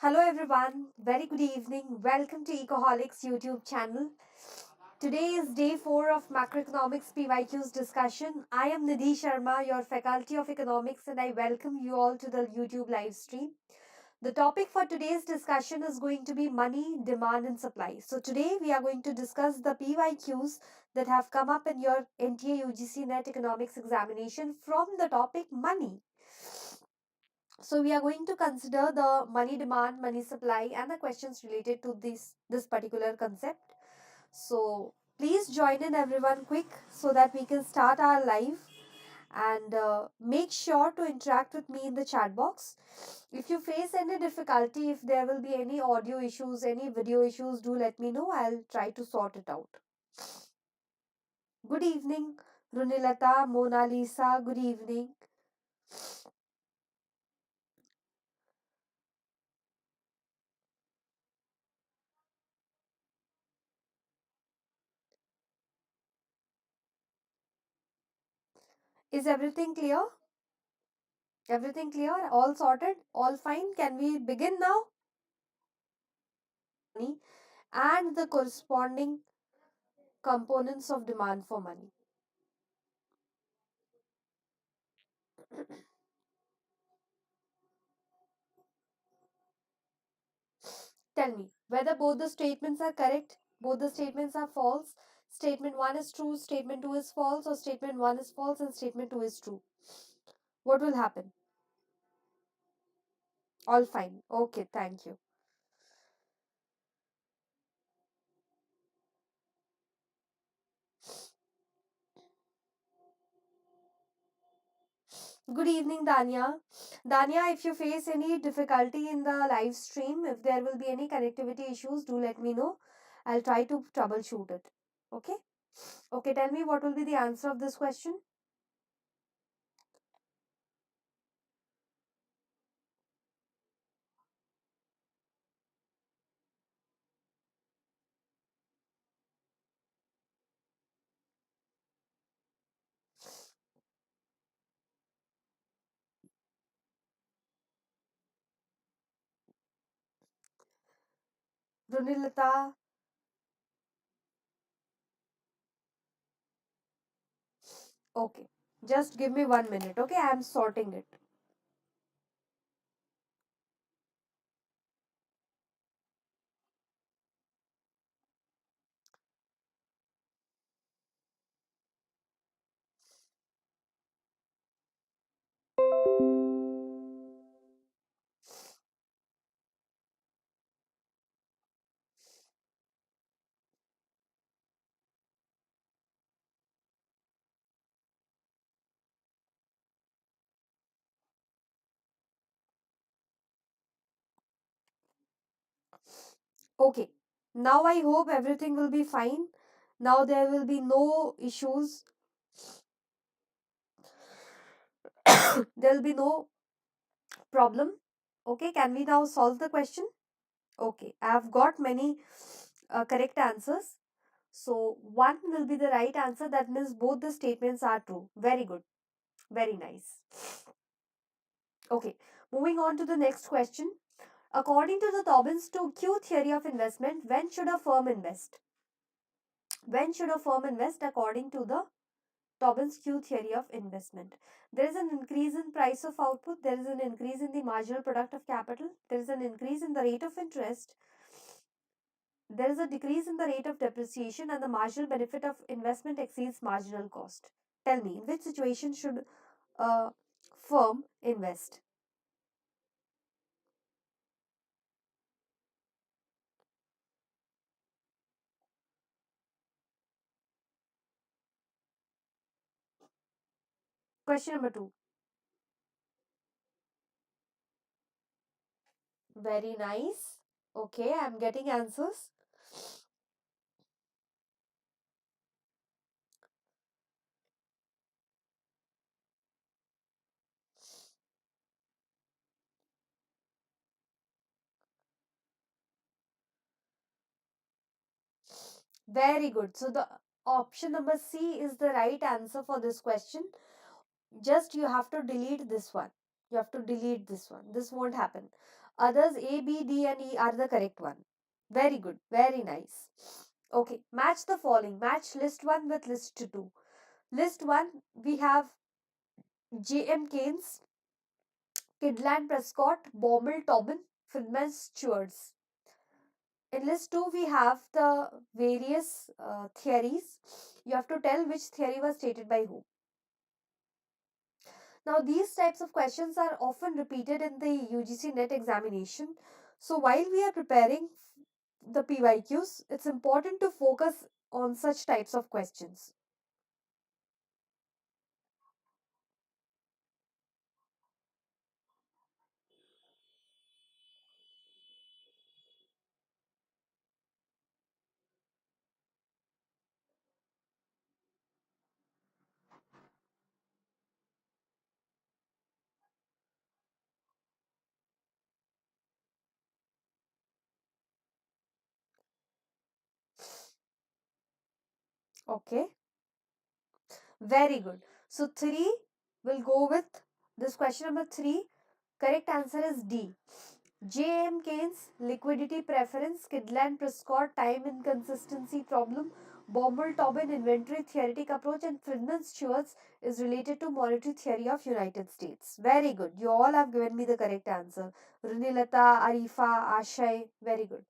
Hello everyone, very good evening. Welcome to Ecoholics YouTube channel. Today is day 4 of Macroeconomics PYQ's discussion. I am Nidhi Sharma, your Faculty of Economics, and I welcome you all to the YouTube live stream. The topic for today's discussion is going to be money, demand and supply. So today we are going to discuss the PYQs that have come up in your NTA UGC NET economics examination from the topic money. So we are going to consider the money demand, money supply, and the questions related to this particular concept. So please join in everyone quick so that we can start our live and make sure to interact with me in the chat box. If you face any difficulty, if there will be any audio issues, any video issues, do let me know. I'll try to sort it out. Good evening, Runilata, Mona Lisa. Good evening. Is everything clear? Everything clear? All sorted? All fine? Can we begin now? And the corresponding components of demand for money. Tell me whether both the statements are correct, both the statements are false, statement 1 is true, statement 2 is false, or statement 1 is false and statement 2 is true. What will happen? All fine. Okay, thank you. Good evening, Danya. Danya, if you face any difficulty in the live stream, if there will be any connectivity issues, do let me know. I'll try to troubleshoot it. Okay? Okay, tell me what will be the answer of this question? Runilata. Okay. Just give me 1 minute. Okay, I am sorting it. Okay. Now I hope everything will be fine. Now there will be no issues. There will be no problem. Okay, can we now solve the question? Okay, I have got many correct answers. So, one will be the right answer. That means both the statements are true. Very good. Very nice. Okay, moving on to the next question. According to the Dobbins 2Q theory of investment, when should a firm invest? When should a firm invest according to the Dobbins Q theory of investment? There is an increase in price of output, there is an increase in the marginal product of capital, there is an increase in the rate of interest, there is a decrease in the rate of depreciation, and the marginal benefit of investment exceeds marginal cost. Tell me, in which situation should a firm invest? Question number 2. Very nice. Okay, I'm getting answers. Very good. So the option number C is the right answer for this question. Just you have to delete this one. You have to delete this one. This won't happen. Others A, B, D, and E are the correct one. Very good. Very nice. Okay. Match the following. Match list 1 with list 2. List 1, we have J.M. Keynes, Kidland Prescott, Baumol Tobin, Friedman Stewards. In list 2, we have the various theories. You have to tell which theory was stated by whom. Now, these types of questions are often repeated in the UGC NET examination. So, while we are preparing the PYQs, it's important to focus on such types of questions. Okay, very good. So, 3 will go with this question number 3. Correct answer is D. J.M. Keynes, liquidity preference, Kidland Prescott, time inconsistency problem, Baumol Tobin, inventory theoretic approach, and Friedman Stewart's is related to monetary theory of United States. Very good. You all have given me the correct answer. Runilata, Arifa, Ashay. Very good.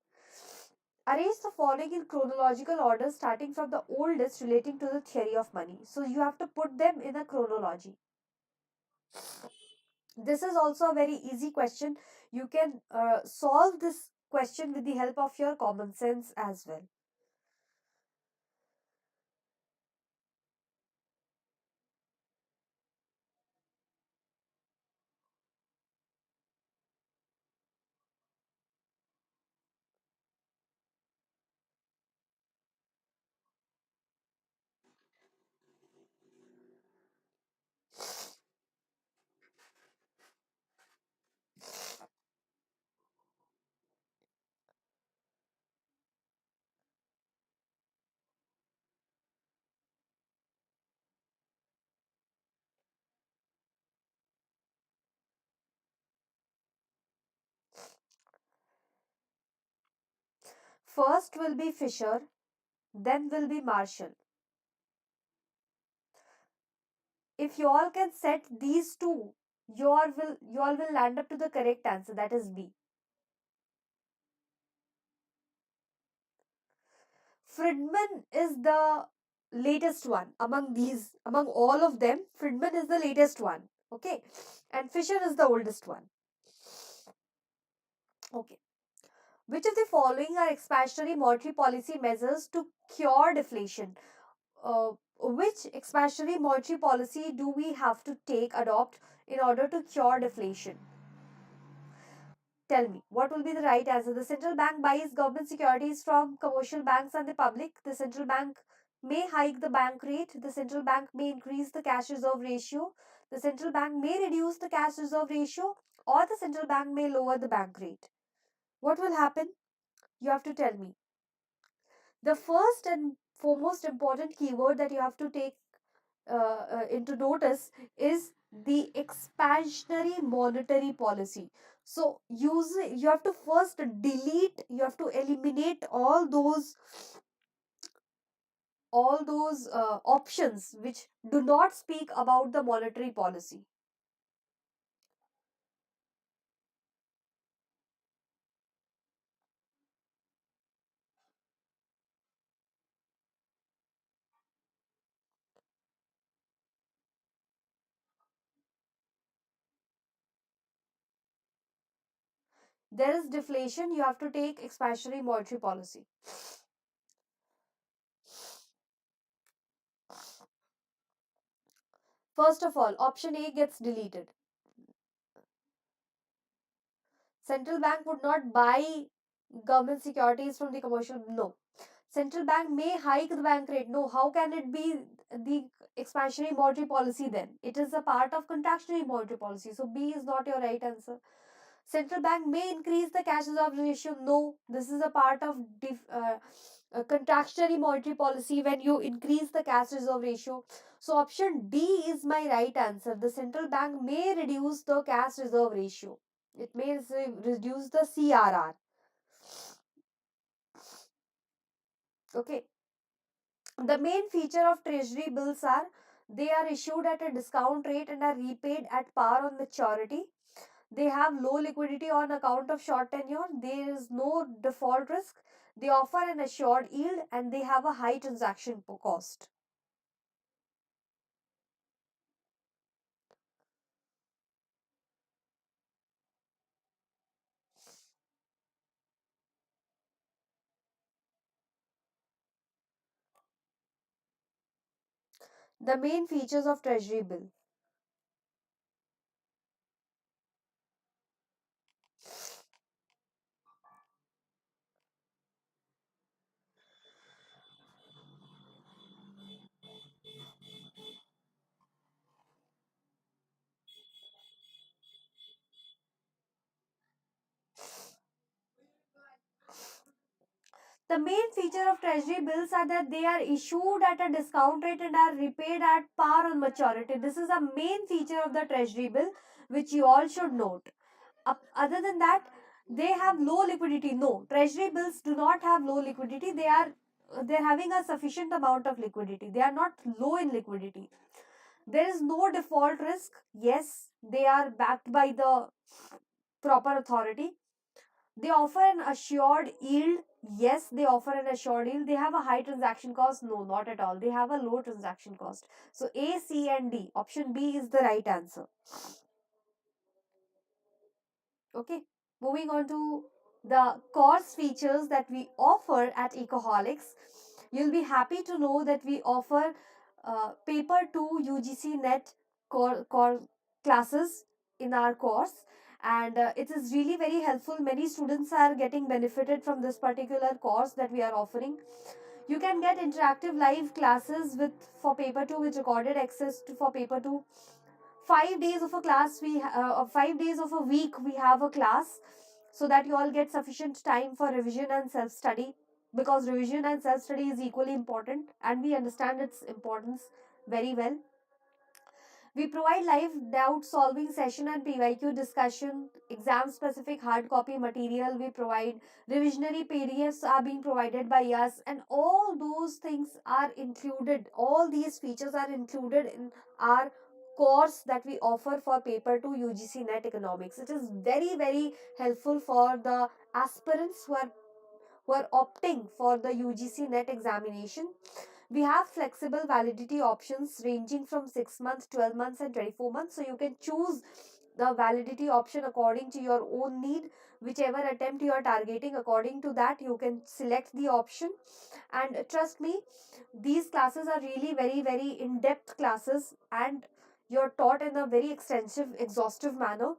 Arrange the following in chronological order starting from the oldest relating to the theory of money. So you have to put them in a chronology. This is also a very easy question. You can solve this question with the help of your common sense as well. First will be Fisher, then will be Marshall. If you all can set these two, you all will land up to the correct answer, that is B. Friedman is the latest one among these, among all of them. Friedman is the latest one. Okay, and Fisher is the oldest one. Okay. Which of the following are expansionary monetary policy measures to cure deflation? Which expansionary monetary policy do we have to adopt in order to cure deflation? Tell me, what will be the right answer? The central bank buys government securities from commercial banks and the public. The central bank may hike the bank rate. The central bank may increase the cash reserve ratio. The central bank may reduce the cash reserve ratio, or the central bank may lower the bank rate. What will happen? You have to tell me. The first and foremost important keyword that you have to take into notice is the expansionary monetary policy. So you have to first delete, you have to eliminate all those options which do not speak about the monetary policy. There is deflation, you have to take expansionary monetary policy. First of all, option A gets deleted. Central bank would not buy government securities from the commercial. No. Central bank may hike the bank rate. No. How can it be the expansionary monetary policy then? It is a part of contractionary monetary policy. So B is not your right answer. Central bank may increase the cash reserve ratio. No. This is a part of contractionary monetary policy when you increase the cash reserve ratio. So option D is my right answer. The central bank may reduce the cash reserve ratio. It may reduce the CRR. Okay. The main feature of treasury bills are they are issued at a discount rate and are repaid at par on maturity. They have low liquidity on account of short tenure. There is no default risk. They offer an assured yield and they have a high transaction cost. The main features of treasury bill. The main feature of treasury bills are that they are issued at a discount rate and are repaid at par on maturity. This is a main feature of the treasury bill which you all should note. Other than that, they have low liquidity. No, treasury bills do not have low liquidity. They're having a sufficient amount of liquidity. They are not low in liquidity. There is no default risk. Yes, they are backed by the proper authority. They offer an assured yield. Yes, they offer an assured yield. They have a high transaction cost. No, not at all. They have a low transaction cost. So A, C, and D. Option B is the right answer. Okay. Moving on to the course features that we offer at Ecoholics. You'll be happy to know that we offer paper 2 UGC NET core classes in our course, and it is really very helpful. Many students are getting benefited from this particular course that we are offering. You can get interactive live classes with for paper 2 with recorded access to for paper 2. 5 days of a class 5 days of a week we have a class, so that you all get sufficient time for revision and self study, because revision and self study is equally important and we understand its importance very well. We provide live doubt solving session and PYQ discussion, exam specific hard copy material. We provide revisionary PDFs are being provided by us, and all those things are included. All these features are included in our course that we offer for paper 2 UGC NET economics. It is very, very helpful for the aspirants who are opting for the UGC NET examination. We have flexible validity options ranging from 6 months, 12 months, and 24 months. So you can choose the validity option according to your own need. Whichever attempt you are targeting, according to that, you can select the option. And trust me, these classes are really very, very in depth classes, and you're taught in a very extensive, exhaustive manner.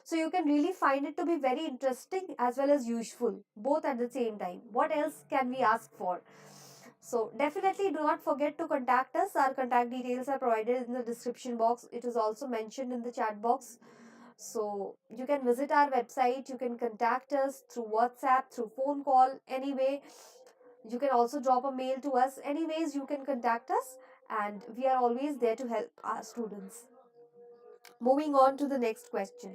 So you can really find it to be very interesting as well as useful, both at the same time. What else can we ask for? So definitely do not forget to contact us. Our contact details are provided in the description box. It is also mentioned in the chat box. So you can visit our website, you can contact us through WhatsApp, through phone call, anyway. You can also drop a mail to us. Anyways, you can contact us, and we are always there to help our students. Moving on to the next question.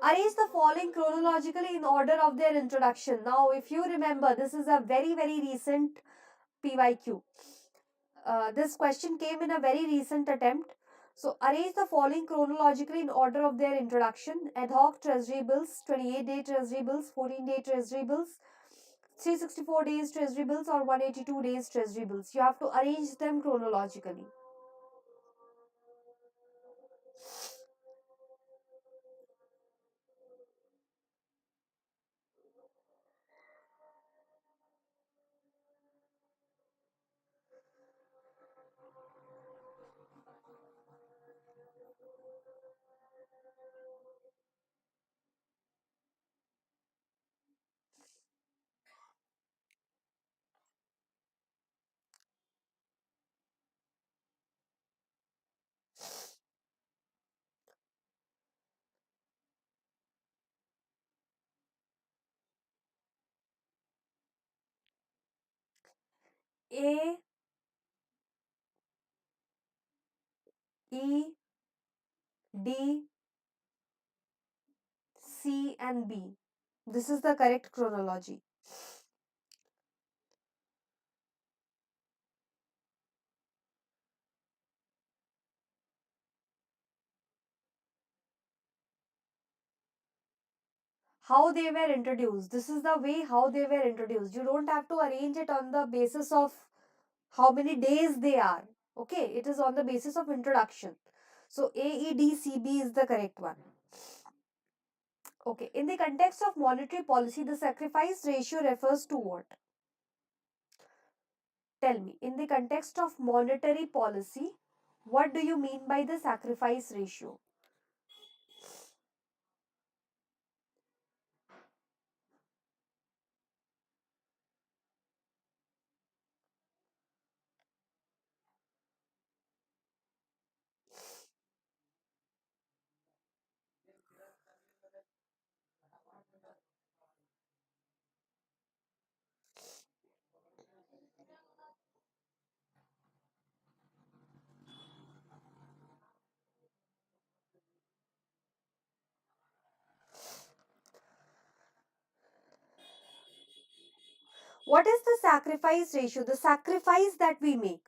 Arrange the following chronologically in order of their introduction. Now, if you remember, this is a very, very recent PYQ. This question came in a very recent attempt. So, arrange the following chronologically in order of their introduction: ad hoc treasury bills, 28-day treasury bills, 14-day treasury bills, 364 days treasury bills, or 182 days treasury bills. You have to arrange them chronologically. A, E, D, C, and B. This is the correct chronology. How they were introduced. This is the way how they were introduced. You don't have to arrange it on the basis of how many days they are. Okay, it is on the basis of introduction. So AEDCB is the correct one. Okay, in the context of monetary policy, the sacrifice ratio refers to what? Tell me, in the context of monetary policy, what do you mean by the sacrifice ratio? What is the sacrifice ratio? The sacrifice that we make.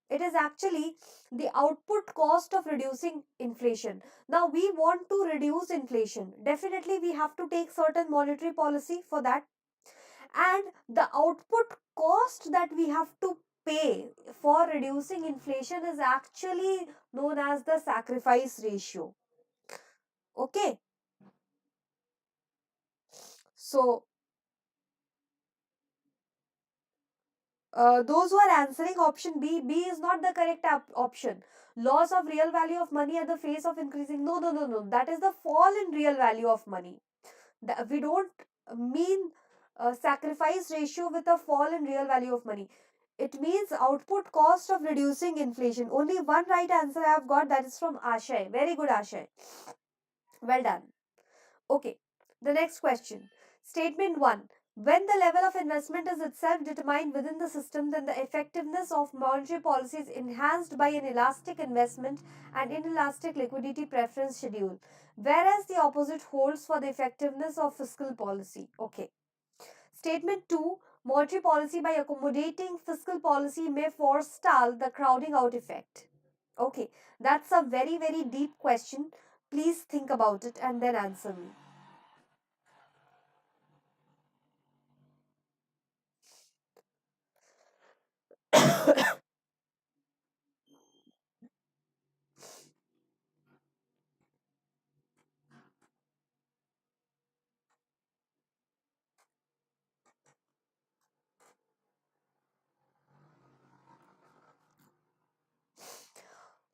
It is actually the output cost of reducing inflation. Now, we want to reduce inflation. Definitely, we have to take certain monetary policy for that. And the output cost that we have to pay for reducing inflation is actually known as the sacrifice ratio. Okay. So, those who are answering option B, B is not the correct option. Loss of real value of money at the face of increasing. No, no, no, no. That is the fall in real value of money. We don't mean sacrifice ratio with a fall in real value of money. It means output cost of reducing inflation. Only one right answer I have got, that is from Ashay. Very good, Ashay. Well done. Okay, the next question. Statement 1. When the level of investment is itself determined within the system, then the effectiveness of monetary policy is enhanced by an elastic investment and inelastic liquidity preference schedule, whereas the opposite holds for the effectiveness of fiscal policy. Okay. Statement 2. Monetary policy by accommodating fiscal policy may forestall the crowding out effect. Okay, that's a very, very deep question. Please think about it and then answer me.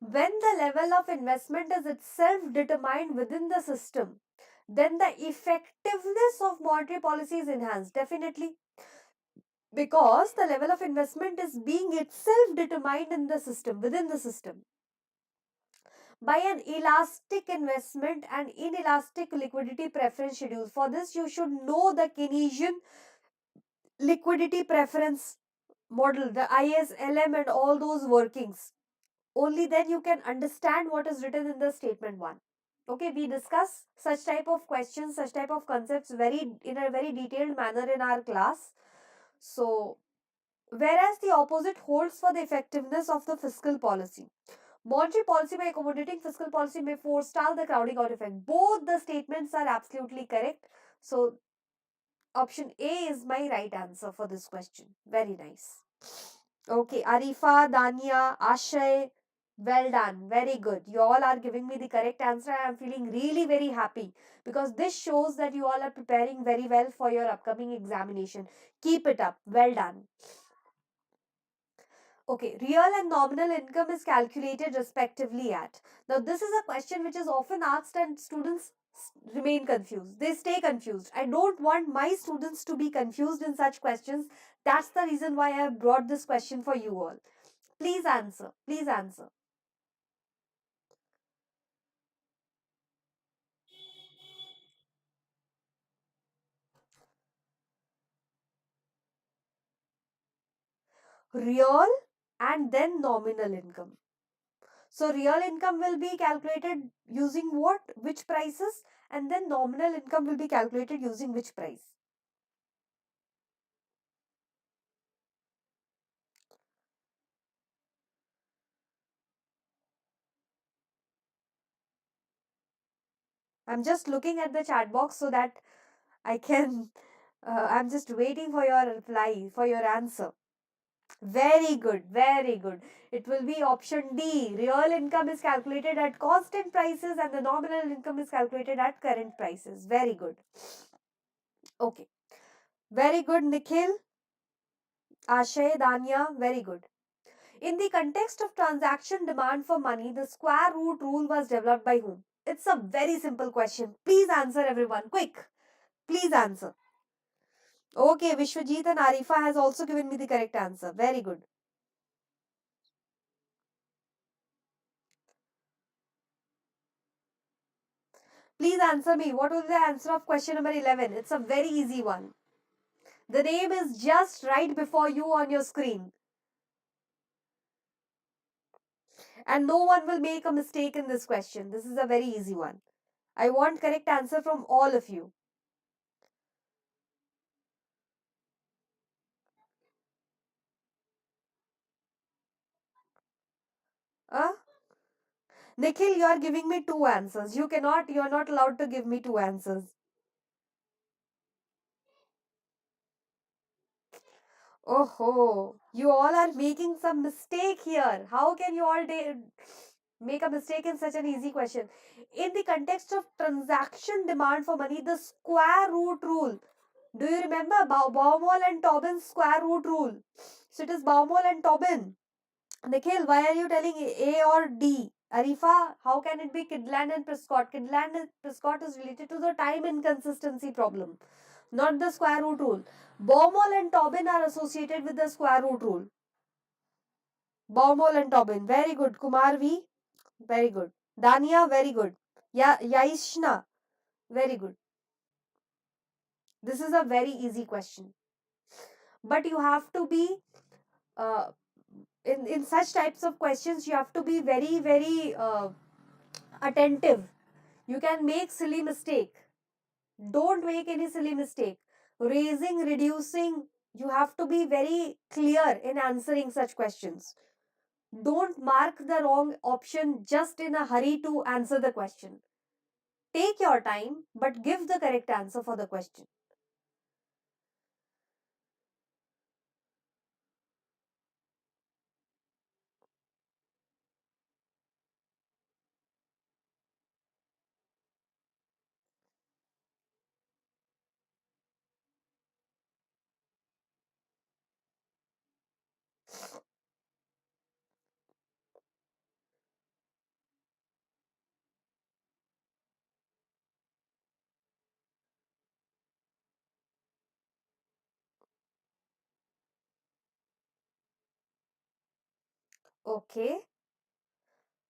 When the level of investment is itself determined within the system, then the effectiveness of monetary policy is enhanced. Definitely. Because the level of investment is being itself determined in the system, within the system, by an elastic investment and inelastic liquidity preference schedule. For this, you should know the Keynesian liquidity preference model, the ISLM, and all those workings. Only then you can understand what is written in the statement 1. Okay, we discuss such type of questions, such type of concepts very in a very detailed manner in our class. So, whereas the opposite holds for the effectiveness of the fiscal policy. Monetary policy by accommodating fiscal policy may forestall the crowding out effect. Both the statements are absolutely correct. So, option A is my right answer for this question. Very nice. Okay, Arifa, Dania, Ashay, well done. Very good. You all are giving me the correct answer. I am feeling really very happy because this shows that you all are preparing very well for your upcoming examination. Keep it up. Well done. Okay, real and nominal income is calculated respectively at. Now, this is a question which is often asked and students remain confused. They stay confused. I don't want my students to be confused in such questions. That's the reason why I have brought this question for you all. Please answer. Please answer. Real and then nominal income. So real income will be calculated using what? Which prices? And then nominal income will be calculated using which price? I'm just looking at the chat box so that I can, I'm just waiting for your reply, for your answer. Very good, very good. It will be option D. Real income is calculated at constant prices and the nominal income is calculated at current prices. Very good. Okay. Very good, Nikhil. Ashay, Danya, very good. In the context of transaction demand for money, the square root rule was developed by whom? It's a very simple question. Please answer, everyone. Quick. Please answer. Okay, Vishwajit and Arifa has also given me the correct answer. Very good. Please answer me. What will be the answer of question number 11? It's a very easy one. The name is just right before you on your screen. And no one will make a mistake in this question. This is a very easy one. I want correct answer from all of you. Huh? Nikhil, you are giving me two answers. You are not allowed to give me two answers. Oh, you all are making some mistake here. How can you all make a mistake in such an easy question? In the context of transaction demand for money, the square root rule. Do you remember Baumol and Tobin's square root rule? So it is Baumol and Tobin. Nikhil, why are you telling A or D? Arifa, how can it be Kidland and Prescott? Kidland and Prescott is related to the time inconsistency problem, not the square root rule. Baumol and Tobin are associated with the square root rule. Baumol and Tobin, very good. Kumar V, very good. Dania, very good. Yaishna, very good. This is a very easy question. But you have to be, uh, in such types of questions, you have to be very, very attentive. You can make silly mistake. Don't make any silly mistake. Raising, reducing, you have to be very clear in answering such questions. Don't mark the wrong option just in a hurry to answer the question. Take your time, but give the correct answer for the question. Okay.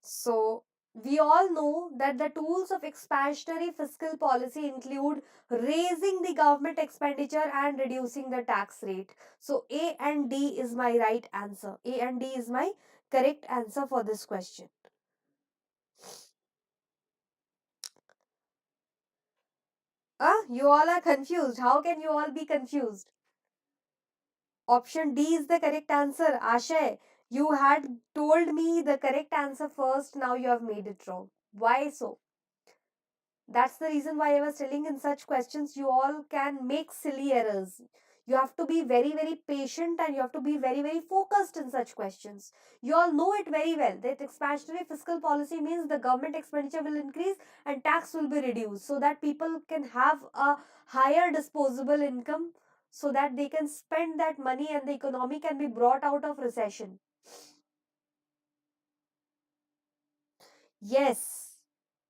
So, we all know that the tools of expansionary fiscal policy include raising the government expenditure and reducing the tax rate. So, A and D is my right answer. A and D is my correct answer for this question. You all are confused. How can you all be confused? Option D is the correct answer. Ashay, you had told me the correct answer first, now you have made it wrong. Why so? That's the reason why I was telling in such questions you all can make silly errors. You have to be very, very patient and you have to be very, very focused in such questions. You all know it very well that expansionary fiscal policy means the government expenditure will increase and tax will be reduced so that people can have a higher disposable income so that they can spend that money and the economy can be brought out of recession. Yes.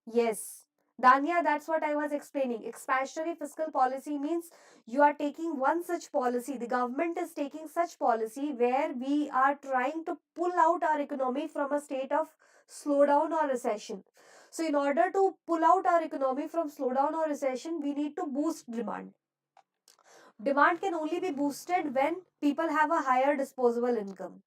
Yes. Danya, that's what I was explaining. Expansionary fiscal policy means you are taking one such policy. The government is taking such policy where we are trying to pull out our economy from a state of slowdown or recession. So, in order to pull out our economy from slowdown or recession, we need to boost demand. Demand can only be boosted when people have a higher disposable income.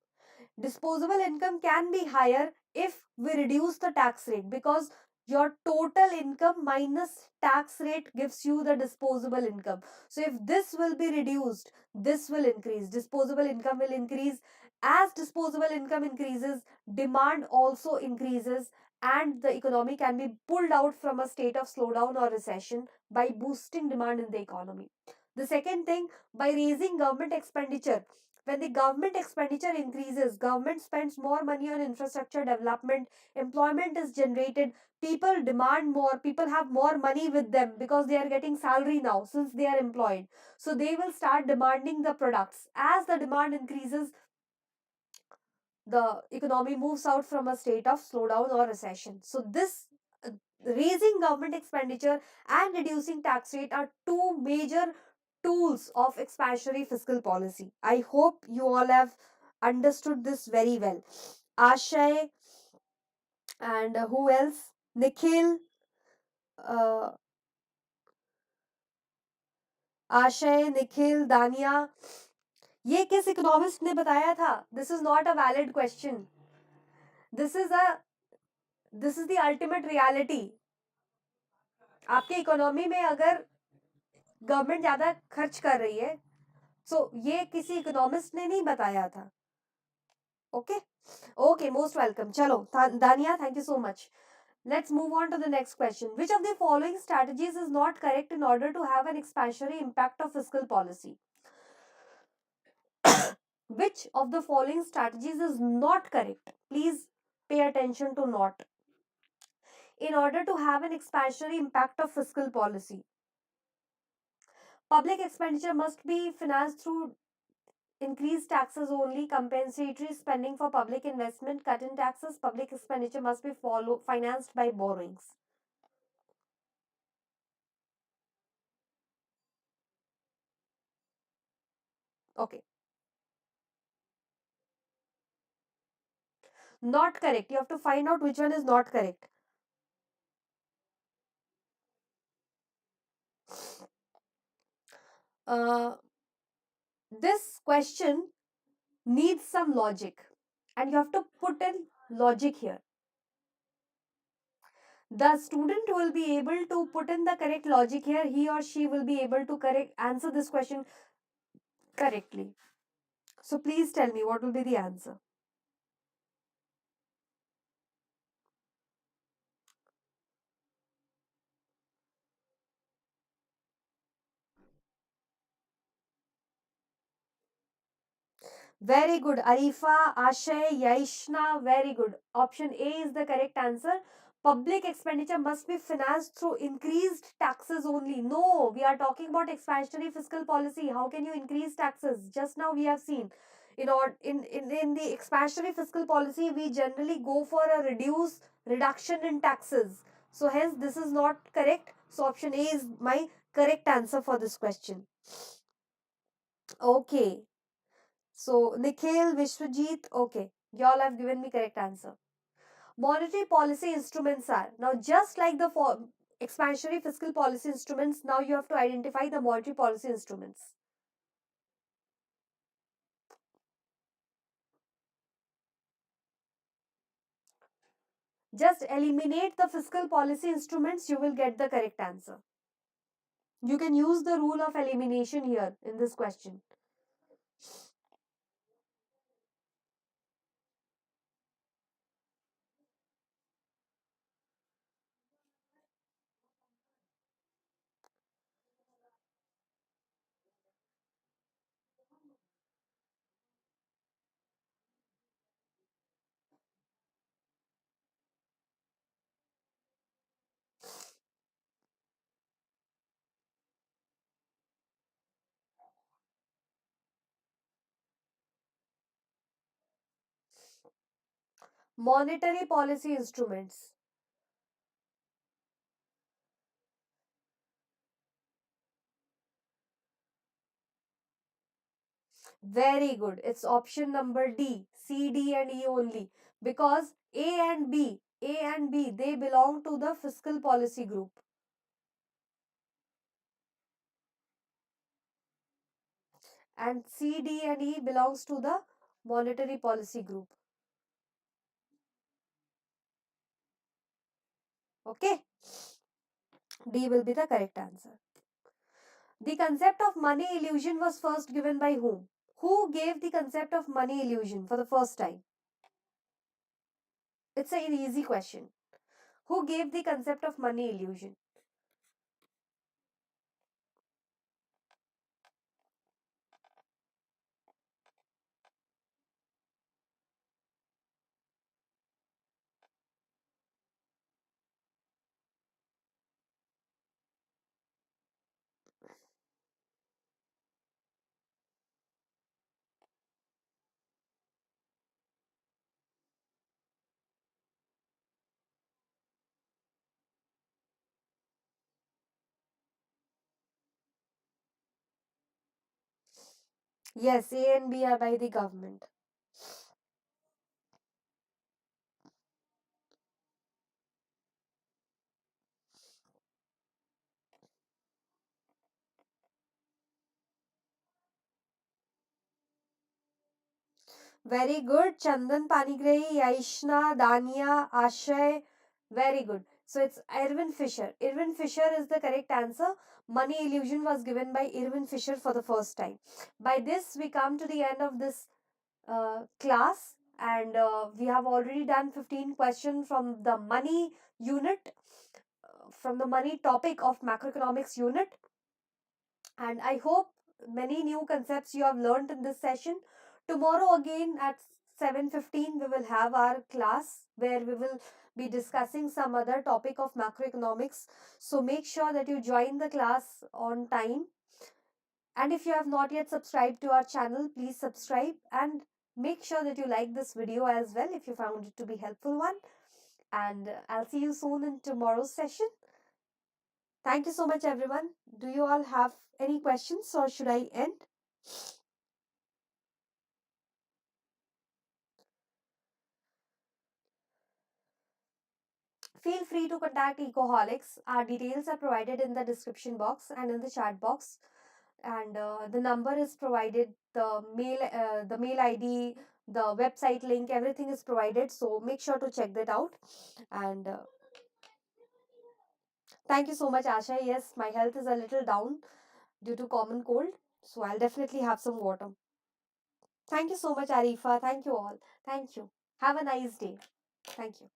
Disposable income can be higher if we reduce the tax rate, because your total income minus tax rate gives you the disposable income. So if this will be reduced, this will increase, disposable income will increase. As disposable income increases, demand also increases, and the economy can be pulled out from a state of slowdown or recession by boosting demand in the economy. The second thing, by raising government expenditure. When the government expenditure increases, government spends more money on infrastructure development, employment is generated, people demand more, people have more money with them because they are getting salary now since they are employed. So they will start demanding the products. As the demand increases, the economy moves out from a state of slowdown or recession. So this raising government expenditure and reducing tax rate are two major tools of expansionary fiscal policy. I hope you all have understood this very well. Ashay and who else? Nikhil, uh, आशय, निखिल, दानिया, ये किस economist ने बताया था? This is not a valid question. This is a this is the ultimate reality. आपके economy में अगर गवर्नमेंट ज्यादा खर्च कर रही है, सो ये किसी इकोनॉमिस्ट ने नहीं बताया था. Okay, okay, most welcome. चलो दानिया, thank you so much. Let's move on to the next question. Which of the following strategies is not correct in order to have an expansionary impact of fiscal policy? Which of the following strategies is not correct? Please pay attention to not. In order to have an expansionary impact of fiscal policy, public expenditure must be financed through increased taxes only, compensatory spending for public investment, cut in taxes, public expenditure must be financed by borrowings. Okay. Not correct. You have to find out which one is not correct. Uh, this question needs some logic, and you have to put in logic here. The student will be able to put in the correct logic here. He or she will be able to correct answer this question correctly. So please tell me what will be the answer. Very good. Arifa, Ashay, Yaishna, very good. Option A is the correct answer. Public expenditure must be financed through increased taxes only. No, we are talking about expansionary fiscal policy. How can you increase taxes? Just now we have seen. In the expansionary fiscal policy, we generally go for a reduction in taxes. So hence this is not correct. So option A is my correct answer for this question. Okay. So, Nikhil, Vishwajit, okay, y'all have given me correct answer. Monetary policy instruments are, now just like the expansionary fiscal policy instruments, now you have to identify the monetary policy instruments. Just eliminate the fiscal policy instruments, you will get the correct answer. You can use the rule of elimination here in this question. Monetary policy instruments. Very good. It's option number D, C, D, and E only. Because A and B, they belong to the fiscal policy group. And C, D, and E belongs to the Monetary Policy Group. Okay, D will be the correct answer. The concept of money illusion was first given by whom? Who gave the concept of money illusion for the first time? It's an easy question. Who gave the concept of money illusion? Yes, A and B are by the government. Very good. Chandan Panigrahi, Yaishna, Dania, Ashay. Very good. So it's Irwin Fisher. Irwin Fisher is the correct answer. Money illusion was given by Irwin Fisher for the first time. By this, we come to the end of this class, and we have already done 15 questions from the money unit, from the money topic of macroeconomics unit. And I hope many new concepts you have learned in this session. Tomorrow again at 7:15 we will have our class where we will be discussing some other topic of macroeconomics. So make sure that you join the class on time. And if you have not yet subscribed to our channel, please subscribe and make sure that you like this video as well if you found it to be helpful one. And I'll see you soon in tomorrow's session. Thank you so much, everyone. Do you all have any questions or should I end? Feel free to contact Ecoholics. Our details are provided in the description box and in the chat box. And the number is provided, the mail ID, the website link, everything is provided. So make sure to check that out. And thank you so much, Asha. Yes, my health is a little down due to common cold. So I'll definitely have some water. Thank you so much, Arifa. Thank you all. Thank you. Have a nice day. Thank you.